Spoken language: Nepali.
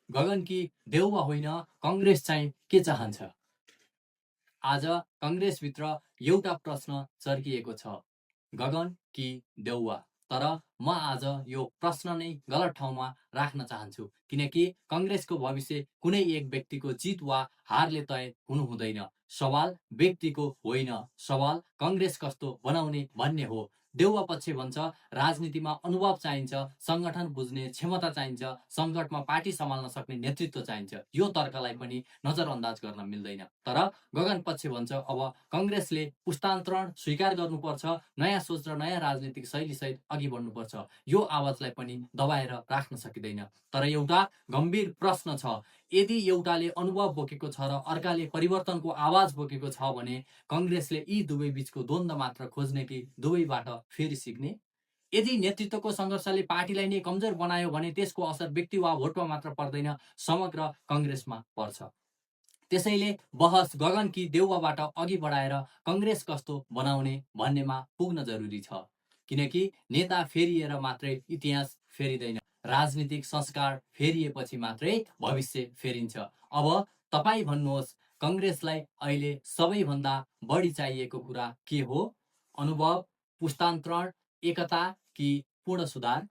गगन कि देउवा होइन, कङ्ग्रेस चाहिँ के चाहन्छ? आज कङ्ग्रेसभित्र एउटा प्रश्न चर्किएको छ, गगन कि देउवा। तर म आज यो प्रश्न नै गलत ठाउँमा राख्न चाहन्छु, किनकि कङ्ग्रेसको भविष्य कुनै एक व्यक्तिको जित वा हारले तय हुनु हुँदैन। सवाल व्यक्तिको होइन, सवाल कङ्ग्रेस कस्तो बनाउने भन्ने हो। देउवा पक्ष भन्छ राजनीतिमा अनुभव चाहिन्छ, सङ्गठन बुझ्ने क्षमता चाहिन्छ, सङ्कटमा पार्टी सम्हाल्न सक्ने नेतृत्व चाहिन्छ। यो तर्कलाई पनि नजरअन्दाज गर्न मिल्दैन। तर गगन पक्ष भन्छ अब कङ्ग्रेसले पुस्तान्तरण स्वीकार गर्नुपर्छ, नयाँ सोच र नयाँ राजनीतिक शैलीसहित अघि बढ्नुपर्छ। यो आवाजलाई पनि दबाएर राख्न सकिँदैन। तर एउटा गम्भीर प्रश्न छ, यदि एउटाले अनुभव बोकेको छ र अर्काले परिवर्तनको आवाज बोकेको छ भने कङ्ग्रेसले यी दुवै बीचको द्वन्द्व मात्र खोज्ने कि दुवैबाट फेरि सिक्ने? यदि नेतृत्वको सङ्घर्षले पार्टीलाई नै कमजोर बनायो भने त्यसको असर व्यक्ति वा भोटमा मात्र पर्दैन, समग्र कङ्ग्रेसमा पर्छ। त्यसैले बहस गगन कि देउवाबाट अघि बढाएर कङ्ग्रेस कस्तो बनाउने भन्नेमा पुग्न जरुरी छ। किनकि नेता फेरिएर मात्रै इतिहास फेरिँदैन, राजनीतिक संस्कार फेरिएपछि मात्रै भविष्य फेरिन्छ। अब तपाईँ भन्नुहोस्, कङ्ग्रेसलाई अहिले सबैभन्दा बढी चाहिएको कुरा के हो? अनुभव, पुस्तान्तरण, एकता कि पूर्ण सुधार?